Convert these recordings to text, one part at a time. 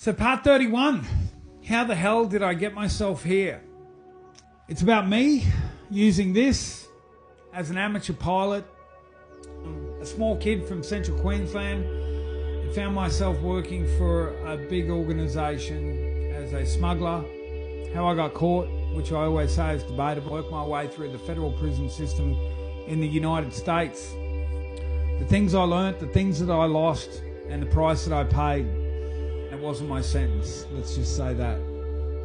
So part 31, how the hell did I get myself here? It's about me using this as an amateur pilot. A small kid from central Queensland. I found myself working for a big organisation as a smuggler. How I got caught, which I always say is debatable. Worked my way through the federal prison system in the United States. The things I learnt, the things that I lost, and the price that I paid. It wasn't my sentence, let's just say that.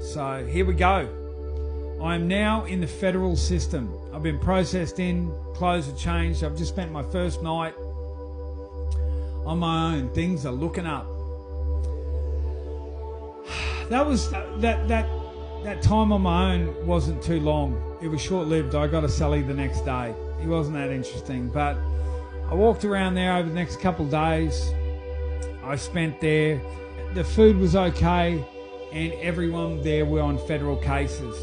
So here we go. I am now in the federal system. I've been processed in, clothes are changed. I've just spent my first night on my own. Things are looking up. That time on my own wasn't too long. It was short-lived. I got a celly the next day. It wasn't that interesting, but I walked around there over the next couple of days. I spent there. The food was okay, and everyone there were on federal cases.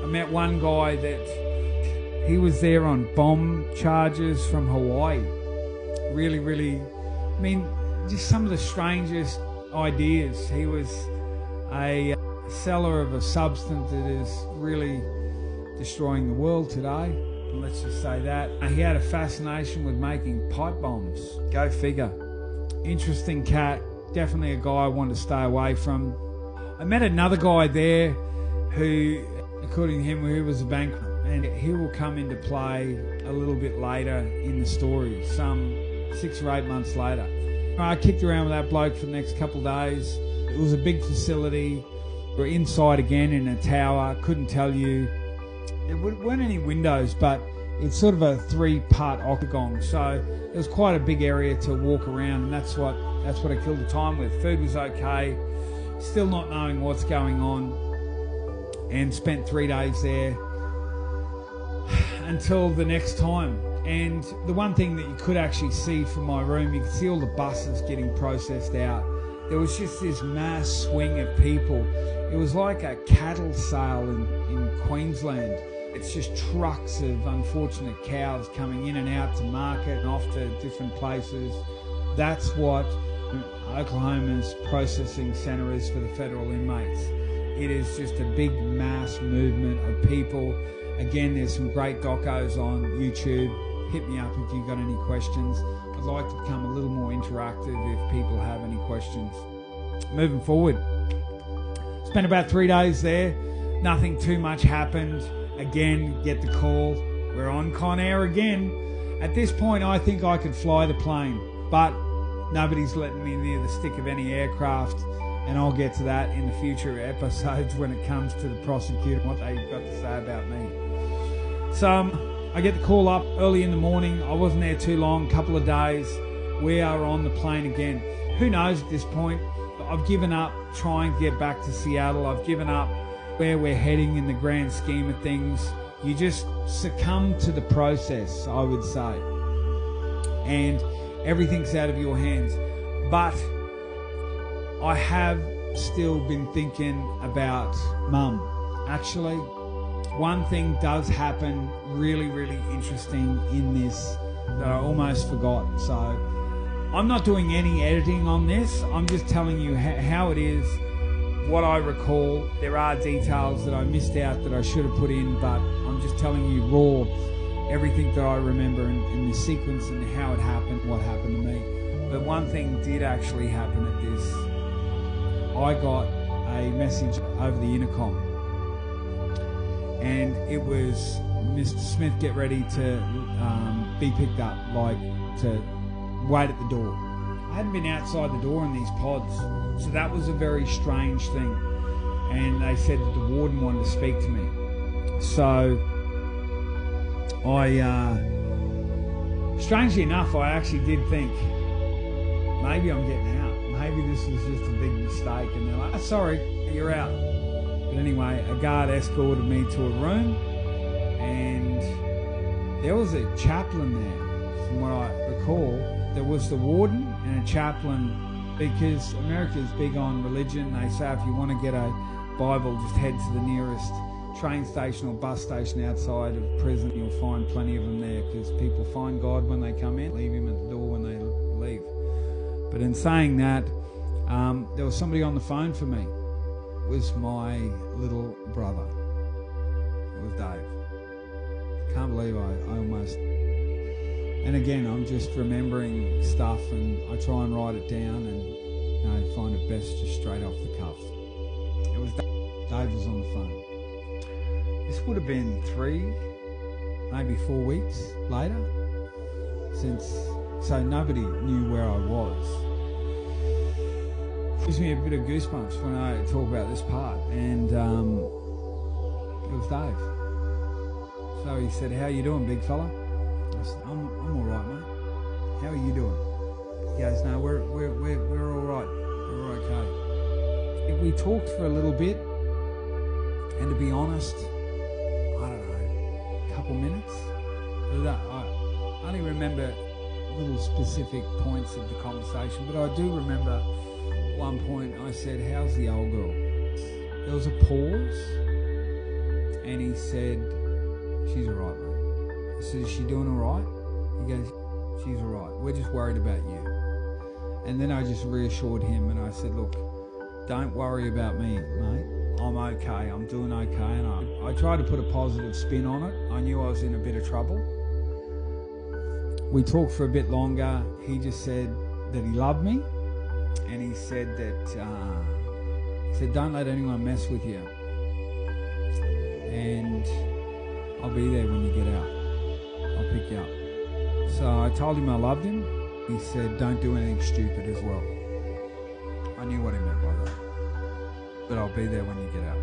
I met one guy that he was there on bomb charges from Hawaii. Really, I mean, just some of the strangest ideas. He was a seller of a substance that is really destroying the world today. Let's just say that. He had a fascination with making pipe bombs. Go figure. Interesting cat. Definitely a guy I wanted to stay away from. I met another guy there who, according to him, he was a banker, and he will come into play a little bit later in the story, some 6 or 8 months later. I kicked around with that bloke for the next couple of days. It was a big facility. We were inside again in a tower. Couldn't tell you. There weren't any windows, but it's sort of a 3-part octagon, so it was quite a big area to walk around, and that's what I killed the time with. Food was okay, still not knowing what's going on, and spent 3 days there until the next time. And the one thing that you could actually see from my room, you could see all the buses getting processed out. There was just this mass swing of people. It was like a cattle sale in Queensland. It's just trucks of unfortunate cows coming in and out to market and off to different places. That's what Oklahoma's processing centre is for the federal inmates. It is just a big mass movement of people. Again, there's some great docos on YouTube. Hit me up if you've got any questions. I'd like to become a little more interactive if people have any questions. Moving forward. Spent about 3 days there. Nothing too much happened. Again, get the call. We're on Con Air again. At this point, I think I could fly the plane, but nobody's letting me near the stick of any aircraft, and I'll get to that in the future episodes when it comes to the prosecutor, what they've got to say about me. So I get the call up early in the morning. I wasn't there too long, couple of days. We are on the plane again. Who knows at this point? I've given up trying to get back to Seattle. I've given up where we're heading in the grand scheme of things. You just succumb to the process, I would say, and everything's out of your hands. But I have still been thinking about Mum. Actually, one thing does happen really interesting in this that I almost forgot. So I'm not doing any editing on this. I'm just telling you how it is, what I recall. There are details that I missed out that I should have put in, but I'm just telling you raw everything that I remember in the sequence and how it happened, what happened to me. But one thing did actually happen at this. I got a message over the intercom, and it was, Mr. Smith, get ready to be picked up, like to wait at the door. I hadn't been outside the door in these pods, so that was a very strange thing. And they said that the warden wanted to speak to me. So strangely enough, I actually did think, maybe I'm getting out. Maybe this was just a big mistake. And they're like, oh, sorry, you're out. But anyway, a guard escorted me to a room, and there was a chaplain there, from what I recall. There was the warden and a chaplain, because America is big on religion. They say if you want to get a Bible, just head to the nearest train station or bus station outside of prison. You'll find plenty of them there, because people find God when they come in, leave him at the door when they leave. But in saying that, There was somebody on the phone for me. It was my little brother. It was Dave. Can't believe I almost... And again, I'm just remembering stuff, and I try and write it down, and find it best just straight off the cuff. It was Dave. Dave was on the phone. This would have been 3, maybe 4 weeks later, so nobody knew where I was. It gives me a bit of goosebumps when I talk about this part, and it was Dave. So he said, "How you doing, big fella?" I said, I'm all right, mate. How are you doing? He goes, "No, we're all right. We're okay." We talked for a little bit, and to be honest, I don't know, a couple minutes. I only remember little specific points of the conversation, but I do remember one point I said, "How's the old girl?" There was a pause, and he said, "She's all right, mate." I said, "Is she doing all right?" He goes, "She's all right. We're just worried about you." And then I just reassured him, and I said, "Look, don't worry about me, mate. I'm okay. I'm doing okay." And I tried to put a positive spin on it. I knew I was in a bit of trouble. We talked for a bit longer. He just said that he loved me, and he said that don't let anyone mess with you, and I'll be there when you get out. I'll pick you up. So I told him I loved him. He said, "Don't do anything stupid as well." I knew what he meant by that. But I'll be there when you get out.